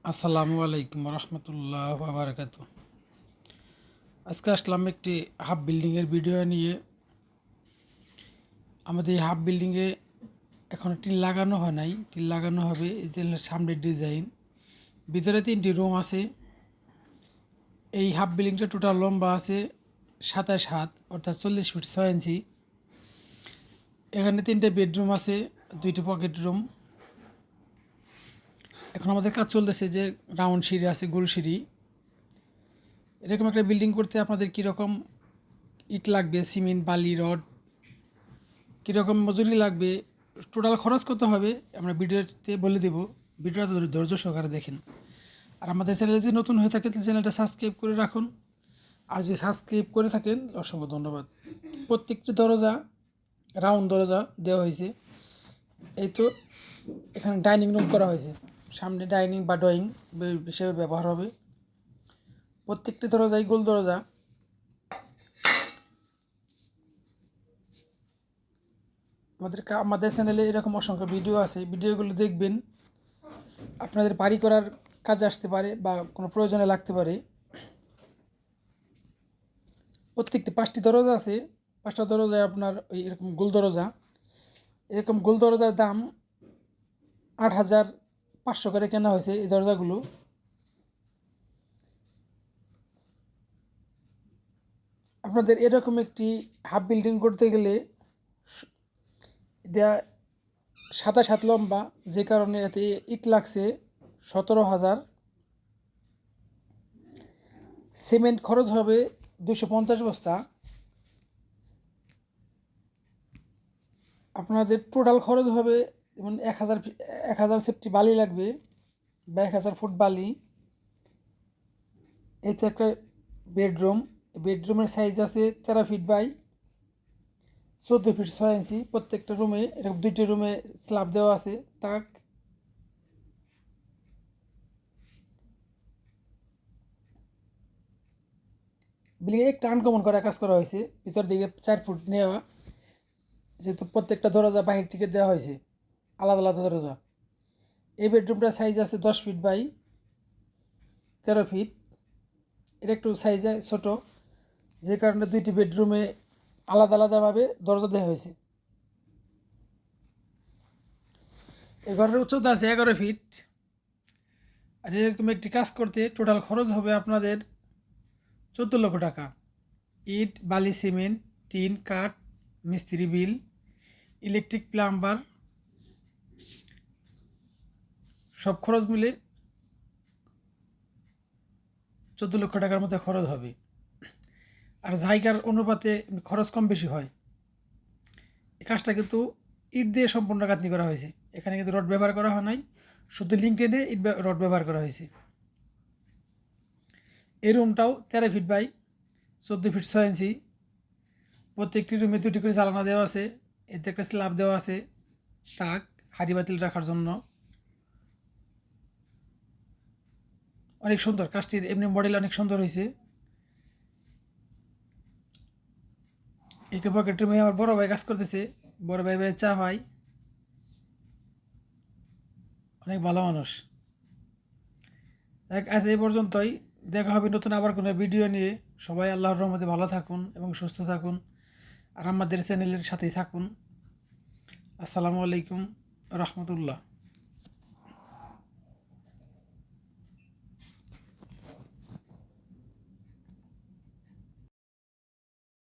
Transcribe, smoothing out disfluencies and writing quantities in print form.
আসসালামু আলাইকুম রহমতুল্লাহ বারাকাত। আজকে আসলাম একটি হাফ বিল্ডিংয়ের ভিডিও নিয়ে। আমাদের এই হাফ বিল্ডিংয়ে এখন টিন লাগানো হয় নাই, টিন লাগানো হবে। এতে সামনের ডিজাইন, ভিতরে 3টি রুম আছে। এই হাফ বিল্ডিংটা টোটাল লম্বা আছে 27 হাত, অর্থাৎ 40 ফিট 6 ইঞ্চি। এখানে 3টে বেডরুম আছে, 2টি পকেট রুম। এখন আমাদের কাজ চলতেছে যে রাউন্ড সিঁড়ি আছে, গোল সিঁড়ি। এরকম একটা বিল্ডিং করতে আপনাদের কীরকম ইট লাগবে, সিমেন্ট, বালি, রড, কীরকম মজুরি লাগবে, টোটাল খরচ কত হবে আমরা ভিডিওতে বলে দেব। ভিডিওটা ধৈর্য সহকারে দেখেন। আর আমাদের চ্যানেলে যদি নতুন হয়ে থাকে তাহলে চ্যানেলটা সাবস্ক্রাইব করে রাখুন। আর যদি সাবস্ক্রাইব করে থাকেন অসংখ্য ধন্যবাদ। প্রত্যেকটি দরজা রাউন্ড দরজা দেওয়া হয়েছে। এই তো এখানে ডাইনিং রুম করা হয়েছে, সামনে ডাইনিং বা ড্রয়িং হিসেবে ব্যবহার হবে। প্রত্যেকটি দরজাই গোল দরজা। আমাদের চ্যানেলে এরকম অসংখ্য ভিডিও আছে, ভিডিওগুলো দেখবেন। আপনাদের বাড়ি করার কাজে আসতে পারে বা কোনো প্রয়োজনে লাগতে পারে। প্রত্যেকটি 5টি দরজা আছে, 5টা দরজায় আপনার ওই এরকম গোল দরজা। এরকম গোল দরজার দাম 8,500 করে কেনা হয়েছে এই দরজাগুলো। আপনাদের এরকম একটি হাফ বিল্ডিং করতে গেলে এটা 27 হাত লম্বা, যে কারণে এতে ইট লাগছে 17,000। সিমেন্ট খরচ হবে 250 বস্তা। আপনাদের টোটাল খরচ হবে যেমন 1,000 সেফটি বালি লাগবে বা 1,000 ফুট বালি। এই তো একটা বেডরুম। বেডরুমের সাইজ আছে 13 ফিট বাই 14 ফিট 6 ইঞ্চি। প্রত্যেকটা রুমে এরকম 2টি রুমে স্ল্যাব দেওয়া আছে, তাক। বিল্ডিংয়ে একটা আনকমন করা কাজ করা হয়েছে, ভিতর দিকে 4 ফুট নেওয়া, যেহেতু প্রত্যেকটা দরজা বাহির থেকে দেওয়া হয়েছে, আলাদা আলাদা দরজা। এই বেডরুমটার সাইজ আছে 10 ফিট বাই 13 ফিট। এটা একটু সাইজে ছোট, যে কারণে 2টি বেডরুমে আলাদা আলাদাভাবে দরজা দেওয়া হয়েছে। এই ঘরের উচ্চতা আছে 11 ফিট। আর এরকম একটি কাজ করতে টোটাল খরচ হবে আপনাদের 14 লক্ষ টাকা। ইট, বালি, সিমেন্ট, টিন, কাঠ, মিস্ত্রি বিল, ইলেকট্রিক, প্লাম্বার, সব খরচ মিলে 14 লক্ষ টাকার মধ্যে খরচ হবে। আর জায়গার অনুপাতে খরচ কম বেশি হয়। এই কাজটা কিন্তু ইট দিয়ে সম্পূর্ণ গাঁথনি করা হয়েছে। এখানে কিন্তু রড ব্যবহার করা হয় নাই, শুধু লিঙ্ক টেনে রড ব্যবহার করা হয়েছে। এই রুমটাও 13 ফিট বাই 14 ফিট 6 ইঞ্চি। প্রত্যেকটি রুমে 2টি করে জ্বালানা দেওয়া আছে। এতে একটা স্ল্যাব দেওয়া আছে, তাক, হাঁড়ি বাতিল রাখার জন্য। অনেক সুন্দর কাজটির, এমনি মডেল অনেক সুন্দর হয়েছে। একটু পকেট রুমে আমার বড় ভাই কাজ করতেছে। বড় ভাই চা ভাই অনেক ভালো মানুষ। আজ এই পর্যন্তই। দেখা হবে নতুন আবার কোনো ভিডিও নিয়ে। সবাই আল্লাহর রহমতে ভালো থাকুন এবং সুস্থ থাকুন। আর আমাদের চ্যানেলের সাথেই থাকুন। আসসালামু আলাইকুম রহমতুল্লাহ।